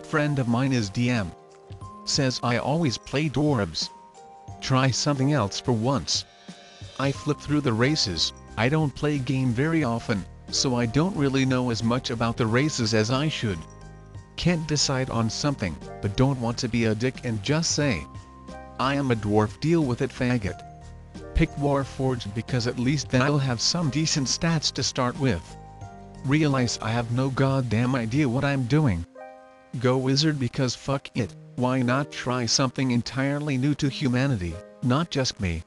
Friend of mine is DM. Says I always play dwarves. Try something else for once. I flip through the races. I don't play game very often, so I don't really know as much about the races as I should. Can't decide on something, but don't want to be a dick and just say, I am a dwarf, deal with it, faggot. Pick Warforged because at least then I'll have some decent stats to start with. Realize I have no goddamn idea what I'm doing. Go wizard because fuck it, why not try something entirely new to humanity, not just me.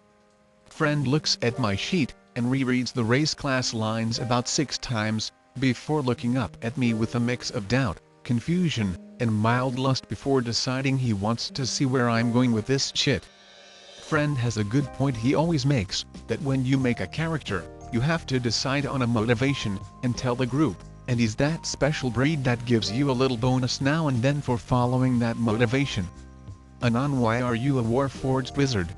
Friend looks at my sheet, and rereads the race class lines about 6 times, before looking up at me with a mix of doubt, confusion, and mild lust before deciding he wants to see where I'm going with this shit. Friend has a good point he always makes, that when you make a character, you have to decide on a motivation, and tell the group, and he's that special breed that gives you a little bonus now and then for following that motivation. Anon, why are you a Warforged wizard?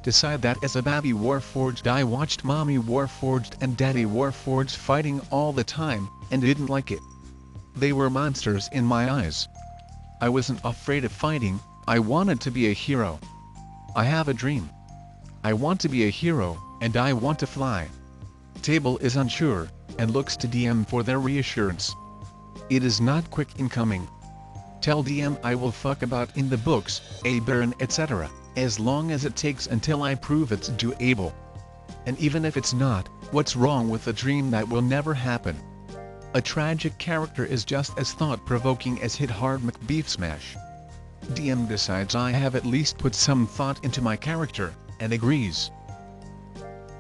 Decide that as a baby Warforged. I watched mommy Warforged and daddy Warforged fighting all the time, and didn't like it. They were monsters in my eyes. I wasn't afraid of fighting, I wanted to be a hero. I have a dream. I want to be a hero, and I want to fly. Table is unsure, and looks to DM for their reassurance. It is not quick in coming. Tell DM I will fuck about in the books, a baron, etc., as long as it takes until I prove it's doable. And even if it's not, what's wrong with a dream that will never happen? A tragic character is just as thought-provoking as hit hard McBeef smash. DM decides I have at least put some thought into my character, and agrees.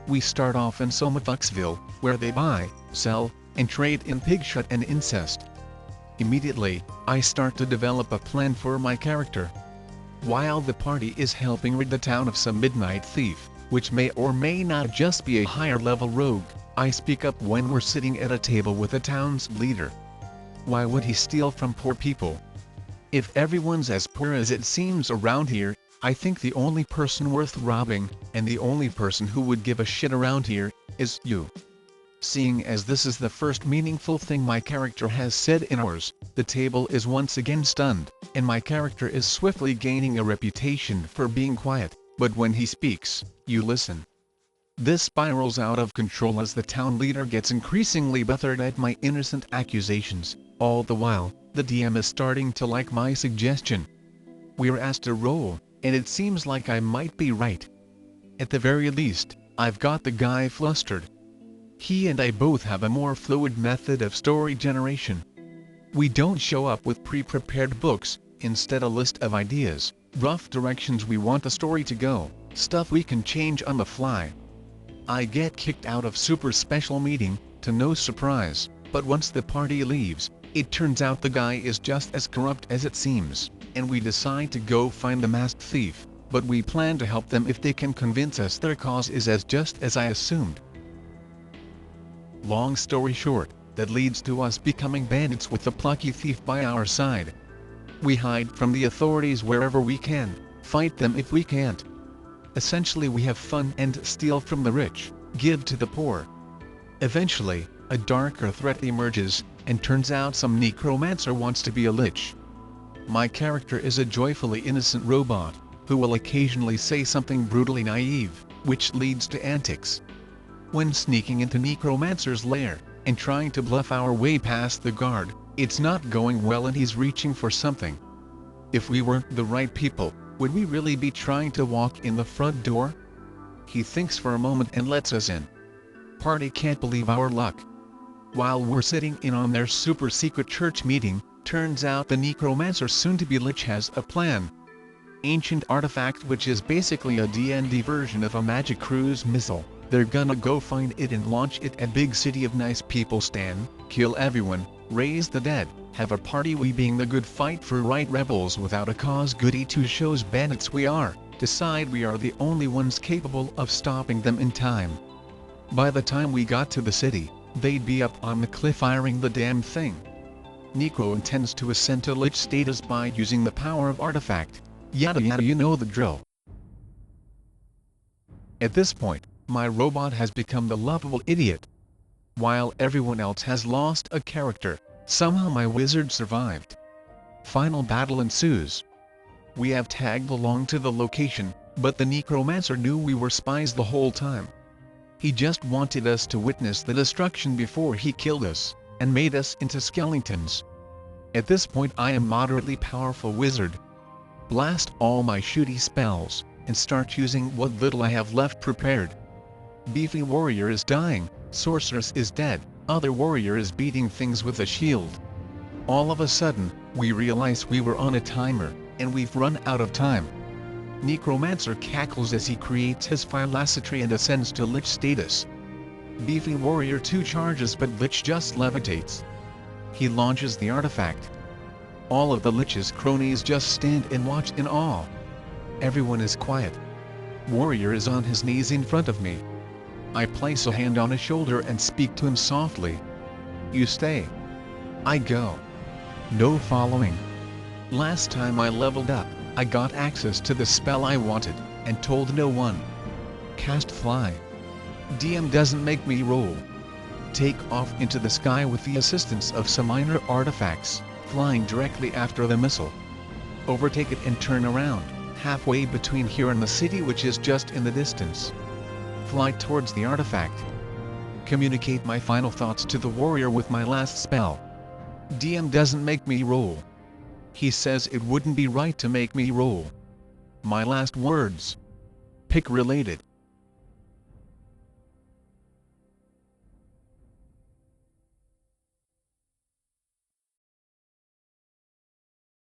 We start off in Somafucksville, where they buy, sell, and trade in pigshit and incest. Immediately, I start to develop a plan for my character. While the party is helping rid the town of some midnight thief, which may or may not just be a higher-level rogue, I speak up when we're sitting at a table with the town's leader. Why would he steal from poor people? If everyone's as poor as it seems around here, I think the only person worth robbing, and the only person who would give a shit around here, is you. Seeing as this is the first meaningful thing my character has said in hours, the table is once again stunned, and my character is swiftly gaining a reputation for being quiet, but when he speaks, you listen. This spirals out of control as the town leader gets increasingly bothered at my innocent accusations. All the while, the DM is starting to like my suggestion. We're asked to roll, and it seems like I might be right. At the very least, I've got the guy flustered. He and I both have a more fluid method of story generation. We don't show up with pre-prepared books, instead a list of ideas, rough directions we want the story to go, stuff we can change on the fly. I get kicked out of super special meeting, to no surprise, but once the party leaves, it turns out the guy is just as corrupt as it seems, and we decide to go find the masked thief, but we plan to help them if they can convince us their cause is as just as I assumed. Long story short, that leads to us becoming bandits with the plucky thief by our side. We hide from the authorities wherever we can, fight them if we can't. Essentially we have fun and steal from the rich, give to the poor. Eventually, a darker threat emerges, and turns out some necromancer wants to be a lich. My character is a joyfully innocent robot, who will occasionally say something brutally naive, which leads to antics. When sneaking into necromancer's lair, and trying to bluff our way past the guard, it's not going well and he's reaching for something. If we weren't the right people, would we really be trying to walk in the front door? He thinks for a moment and lets us in. Party can't believe our luck. While we're sitting in on their super secret church meeting, turns out the necromancer soon-to-be lich has a plan. Ancient artifact which is basically a D&D version of a magic cruise missile. They're gonna go find it and launch it at big city of nice people Stan, kill everyone, raise the dead, have a party, we being the good fight for right rebels without a cause, goody two shows bandits we are, decide we are the only ones capable of stopping them in time. By the time we got to the city, they'd be up on the cliff firing the damn thing. Necro intends to ascend to lich status by using the power of artifact, yada yada, you know the drill. At this point, my robot has become the lovable idiot. While everyone else has lost a character, somehow my wizard survived. Final battle ensues. We have tagged along to the location, but the necromancer knew we were spies the whole time. He just wanted us to witness the destruction before he killed us, and made us into skeletons. At this point I am moderately powerful wizard. Blast all my shooty spells, and start using what little I have left prepared. Beefy warrior is dying, sorceress is dead, other warrior is beating things with a shield. All of a sudden, we realize we were on a timer, and we've run out of time. Necromancer cackles as he creates his phylactery and ascends to Lich status. Beefy warrior 2 charges but Lich just levitates. He launches the artifact. All of the Lich's cronies just stand and watch in awe. Everyone is quiet. Warrior is on his knees in front of me. I place a hand on his shoulder and speak to him softly. You stay. I go. No following. Last time I leveled up, I got access to the spell I wanted, and told no one. Cast fly. DM doesn't make me roll. Take off into the sky with the assistance of some minor artifacts, flying directly after the missile. Overtake it and turn around, halfway between here and the city which is just in the distance. Fly towards the artifact. Communicate my final thoughts to the warrior with my last spell. DM doesn't make me roll. He says it wouldn't be right to make me roll. My last words. Pick related.